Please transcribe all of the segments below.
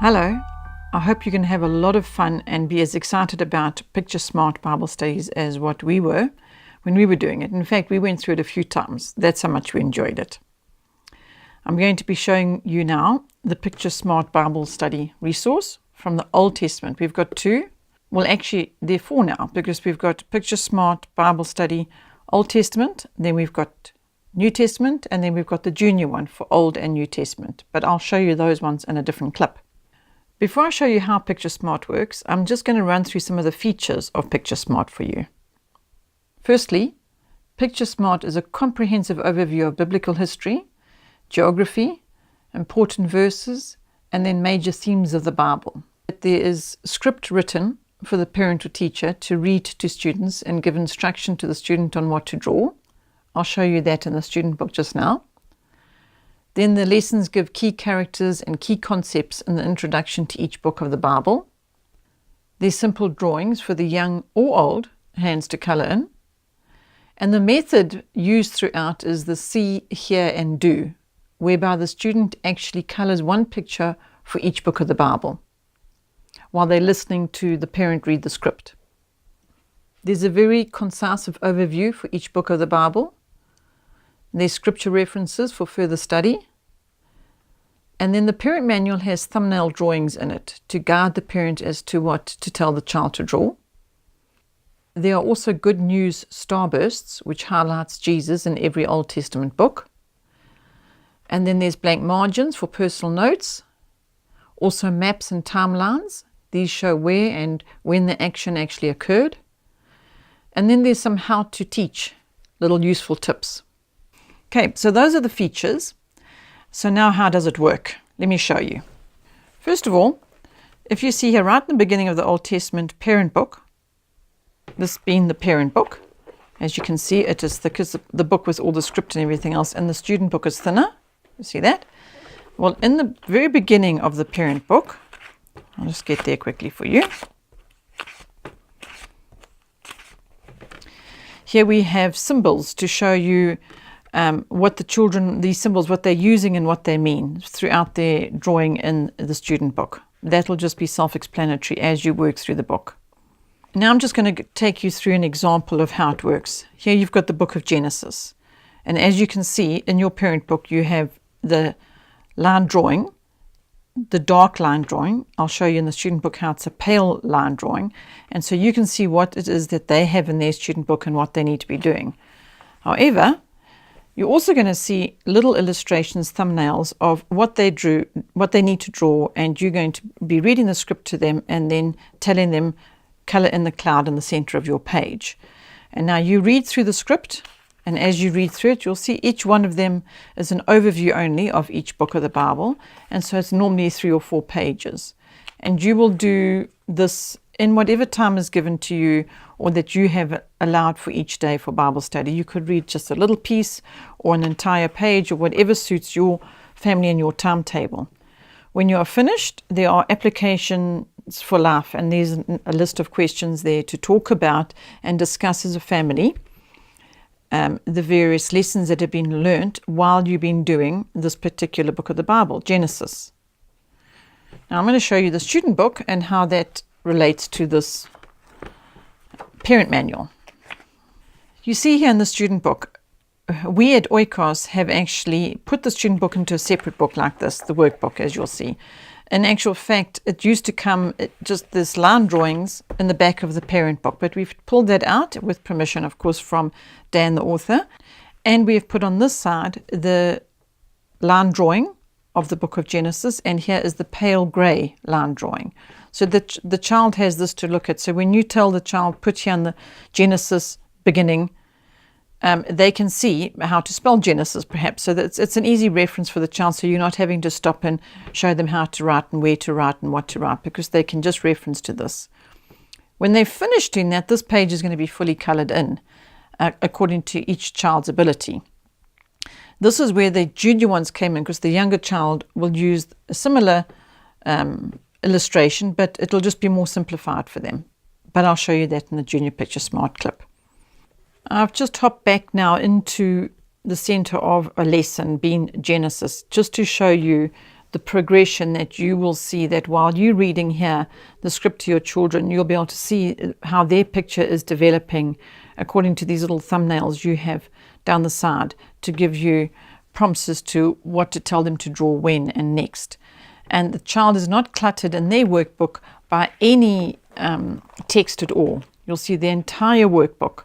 Hello, I hope you can have a lot of fun and be as excited about Picture Smart Bible studies as what we were when we were doing it. In fact, we went through it a few times. That's how much we enjoyed it. I'm going to be showing you now the Picture Smart Bible study resource from the Old Testament. We've got two. Well, actually, there are four now because we've got Picture Smart Bible Study Old Testament, then we've got New Testament, and then we've got the junior one for Old and New Testament. But I'll show you those ones in a different clip. Before I show you how Picture Smart works, I'm just going to run through some of the features of Picture Smart for you. Firstly, Picture Smart is a comprehensive overview of biblical history, geography, important verses, and then major themes of the Bible. There is script written for the parent or teacher to read to students and give instruction to the student on what to draw. I'll show you that in the student book just now. Then the lessons give key characters and key concepts in the introduction to each book of the Bible. There's simple drawings for the young or old hands to colour in. And the method used throughout is the see, hear and do, whereby the student actually colours one picture for each book of the Bible while they're listening to the parent read the script. There's a very concise overview for each book of the Bible. There's scripture references for further study. And then the parent manual has thumbnail drawings in it to guide the parent as to what to tell the child to draw. There are also good news starbursts, which highlights Jesus in every Old Testament book. And then there's blank margins for personal notes. Also maps and timelines. These show where and when the action actually occurred. And then there's some how to teach, little useful tips. Okay, so those are the features. So now how does it work? Let me show you. First of all, if you see here right in the beginning of the Old Testament parent book, this being the parent book, as you can see it is thick as the book with all the script and everything else, and the student book is thinner. You see that? Well, in the very beginning of the parent book, I'll just get there quickly for you. Here we have symbols to show you what the children, these symbols, what they're using and what they mean throughout their drawing in the student book. That'll just be self-explanatory as you work through the book. Now I'm just going to take you through an example of how it works. Here you've got the book of Genesis. And as you can see in your parent book, you have the line drawing, the dark line drawing. I'll show you in the student book how it's a pale line drawing. And so you can see what it is that they have in their student book and what they need to be doing. However, you're also going to see little illustrations, thumbnails of what they drew, what they need to draw, and you're going to be reading the script to them and then telling them color in the cloud in the center of your page. And now you read through the script, and as you read through it, you'll see each one of them is an overview only of each book of the Bible, and so it's normally 3 or 4 pages. And you will do this in whatever time is given to you or that you have allowed for each day for Bible study. You could read just a little piece or an entire page or whatever suits your family and your timetable. When you are finished, there are applications for life, and there's a list of questions there to talk about and discuss as a family the various lessons that have been learnt while you've been doing this particular book of the Bible, Genesis. Now I'm going to show you the student book and how that relates to this parent manual. You see here in the student book, we at Oikos have actually put the student book into a separate book like this, the workbook, as you'll see. In actual fact, it used to come just this line drawings in the back of the parent book, but we've pulled that out with permission, of course, from Dan, the author, and we have put on this side the line drawing of the book of Genesis, and here is the pale grey line drawing. So that the child has this to look at. So when you tell the child, put here in the Genesis beginning, they can see how to spell Genesis perhaps. So that it's an easy reference for the child, so you're not having to stop and show them how to write and where to write and what to write, because they can just reference to this. When they've finished doing that, this page is going to be fully coloured in according to each child's ability. This is where the junior ones came in, because the younger child will use a similar illustration, but it'll just be more simplified for them. But I'll show you that in the Junior Picture Smart clip. I've just hopped back now into the center of a lesson, being Genesis, just to show you the progression that you will see, that while you're reading here the script to your children, you'll be able to see how their picture is developing according to these little thumbnails you have down the side to give you prompts as to what to tell them to draw when and next. And the child is not cluttered in their workbook by any text at all. You'll see the entire workbook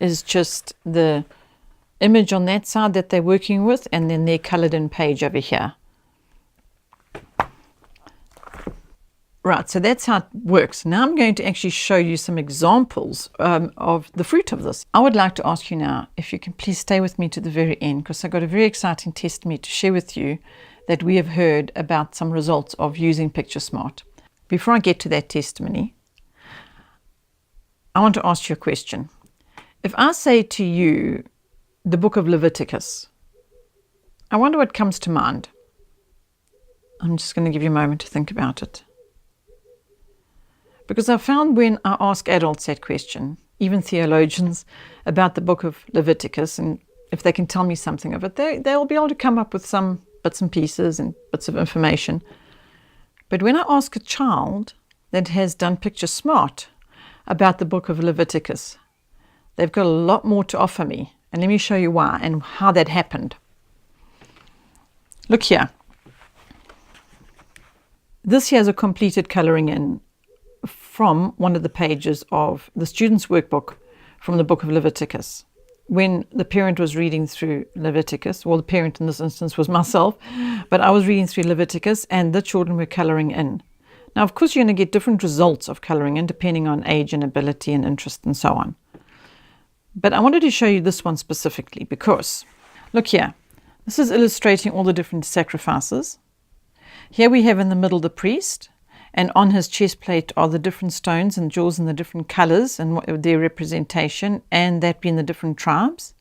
is just the image on that side that they're working with, and then their colored in page over here. Right, so that's how it works. Now I'm going to actually show you some examples of the fruit of this. I would like to ask you now, if you can please stay with me to the very end, because I've got a very exciting testimony to share with you that we have heard about some results of using Picture Smart. Before I get to that testimony, I want to ask you a question. If I say to you the book of Leviticus, I wonder what comes to mind. I'm just going to give you a moment to think about it. Because I found when I ask adults that question, even theologians, about the book of Leviticus, and if they can tell me something of it, they'll be able to come up with some bits and pieces and bits of information. But when I ask a child that has done Picture Smart about the book of Leviticus, they've got a lot more to offer me. And let me show you why and how that happened. Look here. This here is a completed colouring in from one of the pages of the student's workbook from the book of Leviticus. When the parent was reading through Leviticus, well, the parent in this instance was myself, but I was reading through Leviticus and the children were colouring in. Now, of course, you're going to get different results of colouring in depending on age and ability and interest and so on. But I wanted to show you this one specifically because, look here, this is illustrating all the different sacrifices. Here we have in the middle the priest, and on his chest plate are the different stones and jewels in the different colours and their representation, and that being the different tribes.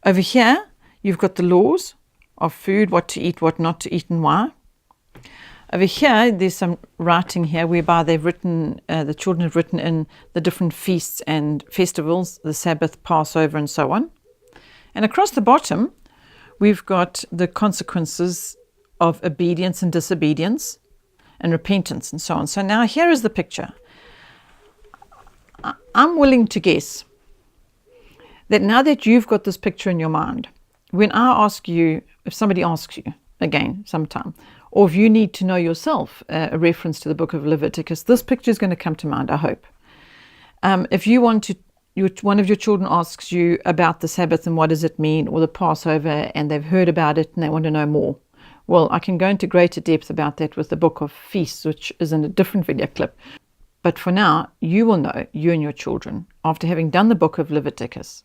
Over here, you've got the laws of food, what to eat, what not to eat, and why. Over here, there's some writing here whereby they've written, the children have written in the different feasts and festivals, the Sabbath, Passover, and so on. And across the bottom, we've got the consequences of obedience and disobedience, and repentance and so on. So now here is the picture. I'm willing to guess that now that you've got this picture in your mind, when I ask you, if somebody asks you again sometime, or if you need to know yourself a reference to the book of Leviticus, this picture is going to come to mind, I hope. If you want to, one of your children asks you about the Sabbath and what does it mean, or the Passover, and they've heard about it and they want to know more, well, I can go into greater depth about that with the book of feasts, which is in a different video clip. But for now, you will know, you and your children, after having done the book of Leviticus,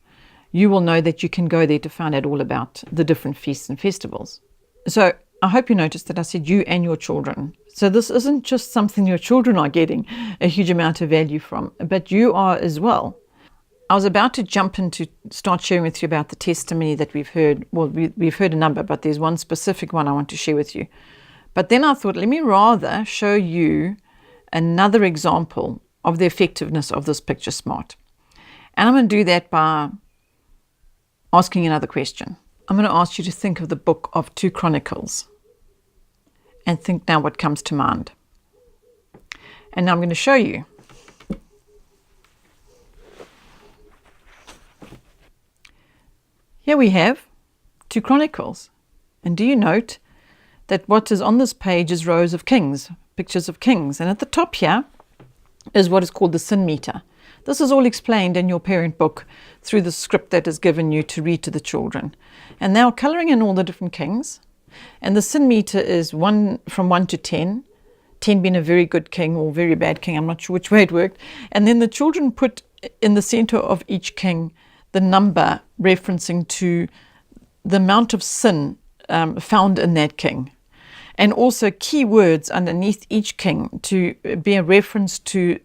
you will know that you can go there to find out all about the different feasts and festivals. So I hope you noticed that I said you and your children. So this isn't just something your children are getting a huge amount of value from, but you are as well. I was about to jump in to start sharing with you about the testimony that we've heard. Well, we've heard a number, but there's one specific one I want to share with you. But then I thought, let me rather show you another example of the effectiveness of this Picture Smart. And I'm going to do that by asking another question. I'm going to ask you to think of the book of 2 Chronicles and think now what comes to mind. And now I'm going to show you. Here we have 2 Chronicles. And do you note that what is on this page is rows of kings, pictures of kings. And at the top here is what is called the sin meter. This is all explained in your parent book through the script that is given you to read to the children. And now colouring in all the different kings. And the sin meter is from 1 to 10. 10 being a very good king or very bad king. I'm not sure which way it worked. And then the children put in the centre of each king the number referencing to the amount of sin found in that king. And also key words underneath each king to be a reference to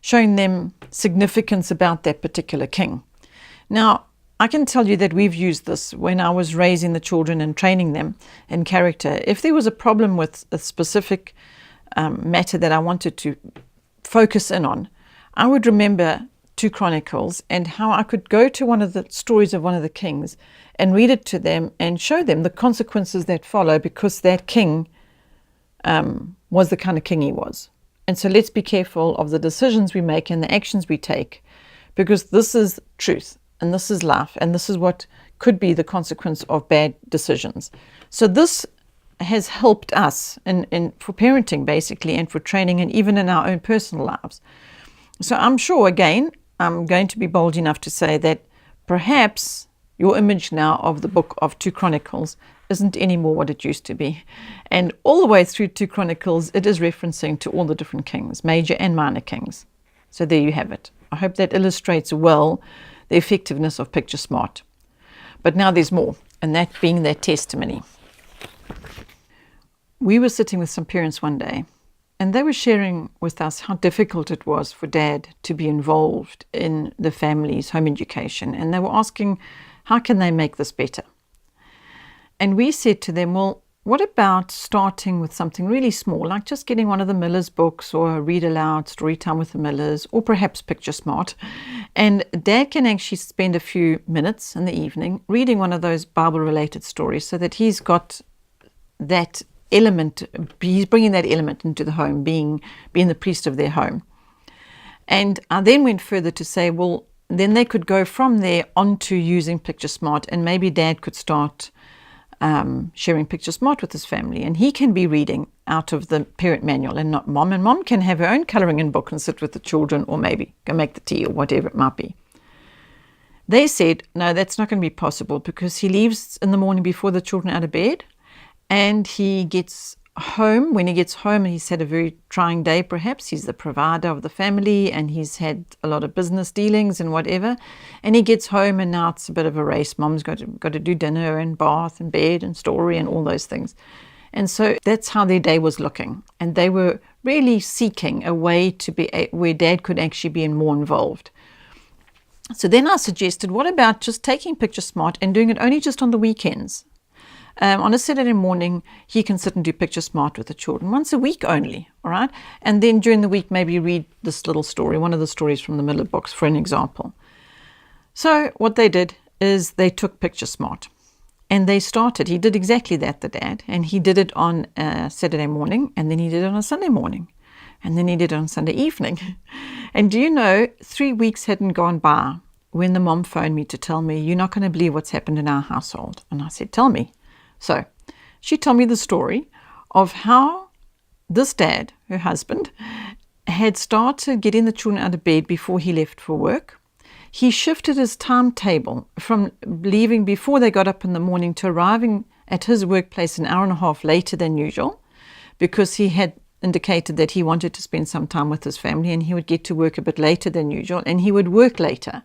showing them significance about that particular king. Now, I can tell you that we've used this when I was raising the children and training them in character. If there was a problem with a specific matter that I wanted to focus in on, I would remember 2 Chronicles and how I could go to one of the stories of one of the kings and read it to them and show them the consequences that follow because that king was the kind of king he was. And so let's be careful of the decisions we make and the actions we take, because this is truth and this is life and this is what could be the consequence of bad decisions. So this has helped us for parenting basically, and for training, and even in our own personal lives. So I'm sure, again, I'm going to be bold enough to say that perhaps your image now of the book of 2 Chronicles isn't anymore what it used to be. And all the way through 2 Chronicles, it is referencing to all the different kings, major and minor kings. So there you have it. I hope that illustrates well the effectiveness of Picture Smart. But now there's more, and that being their testimony. We were sitting with some parents one day, and they were sharing with us how difficult it was for Dad to be involved in the family's home education. And they were asking, how can they make this better? And we said to them, well, what about starting with something really small, like just getting one of the Miller's books, or a read aloud story time with the Millers, or perhaps Picture Smart. And Dad can actually spend a few minutes in the evening reading one of those Bible-related stories, so that he's got that element, he's bringing that element into the home, being the priest of their home. And I then went further to say, well, then they could go from there onto using Picture Smart, and maybe Dad could start sharing Picture Smart with his family, and he can be reading out of the parent manual and not Mom, and Mom can have her own colouring in book and sit with the children, or maybe go make the tea or whatever it might be. They said, no, that's not going to be possible, because he leaves in the morning before the children are out of bed, and he gets home. When he gets home, he's had a very trying day perhaps. He's the provider of the family, and he's had a lot of business dealings and whatever. And he gets home, and now it's a bit of a race. Mom's got to do dinner and bath and bed and story and all those things. And so that's how their day was looking. And they were really seeking a way to be where Dad could actually be more involved. So then I suggested, what about just taking Picture Smart and doing it only just on the weekends? On a Saturday morning, he can sit and do Picture Smart with the children once a week only, all right? And then during the week, maybe read this little story, one of the stories from the Miller books, for an example. So what they did is they took Picture Smart, and they started. He did exactly that, the dad, and he did it on a Saturday morning, and then he did it on a Sunday morning, and then he did it on Sunday evening. And do you know, 3 weeks hadn't gone by when the mom phoned me to tell me, you're not going to believe what's happened in our household. And I said, tell me. So she told me the story of how this dad, her husband, had started getting the children out of bed before he left for work. He shifted his timetable from leaving before they got up in the morning to arriving at his workplace an hour and a half later than usual, because he had indicated that he wanted to spend some time with his family, and he would get to work a bit later than usual, and he would work later.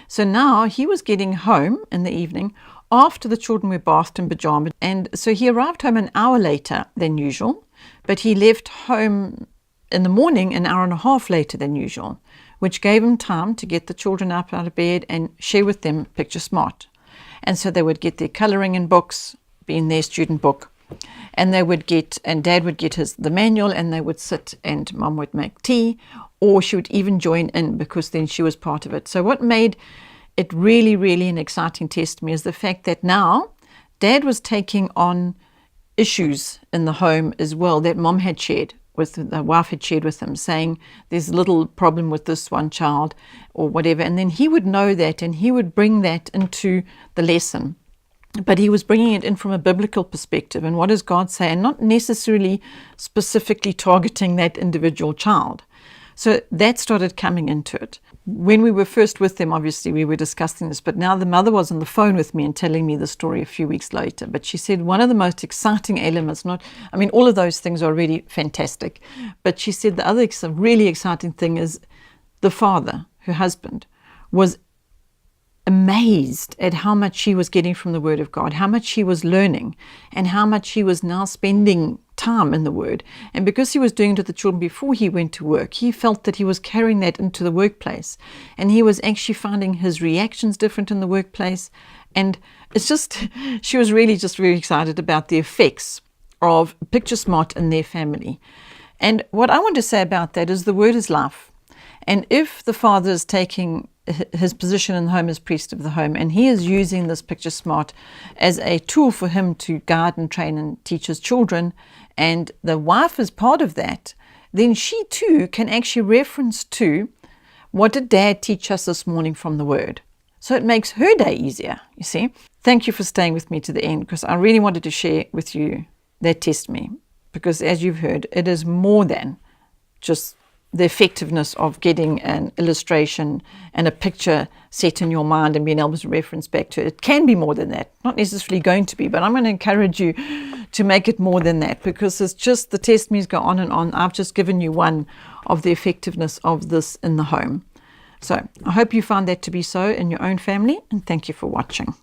So now he was getting home in the evening after the children were bathed in pajamas, and so he arrived home an hour later than usual, but he left home in the morning an hour and a half later than usual, which gave him time to get the children up out of bed and share with them Picture Smart. And so they would get their colouring in books, being their student book, and they would get, and Dad would get the manual, and they would sit, and Mom would make tea, or she would even join in, because then she was part of it. So what made it really, really an exciting test to me is the fact that now Dad was taking on issues in the home as well that Mom had shared with, the wife had shared with him, saying there's a little problem with this one child or whatever. And then he would know that, and he would bring that into the lesson. But he was bringing it in from a biblical perspective, and what does God say, and not necessarily specifically targeting that individual child. So that started coming into it. When we were first with them, obviously, we were discussing this, but now the mother was on the phone with me and telling me the story a few weeks later. But she said one of the most exciting elements, all of those things are really fantastic, but she said the other really exciting thing is the father, her husband, was amazed at how much she was getting from the Word of God, how much she was learning, and how much she was now spending time in the Word. And because he was doing it to the children before he went to work, he felt that he was carrying that into the workplace, and he was actually finding his reactions different in the workplace. And it's just, she was really just very excited about the effects of Picture Smart in their family. And what I want to say about that is the Word is life. And if the father is taking his position in the home as priest of the home, and he is using this Picture Smart as a tool for him to guide and train and teach his children, and the wife is part of that, then she too can actually reference to, what did Dad teach us this morning from the Word? So it makes her day easier, you see. Thank you for staying with me to the end, because I really wanted to share with you that testimony, because as you've heard, it is more than just the effectiveness of getting an illustration and a picture set in your mind and being able to reference back to it. It can be more than that, not necessarily going to be, but I'm going to encourage you to make it more than that, because it's just, the testimonies go on and on. I've just given you one of the effectiveness of this in the home. So I hope you found that to be so in your own family, and thank you for watching.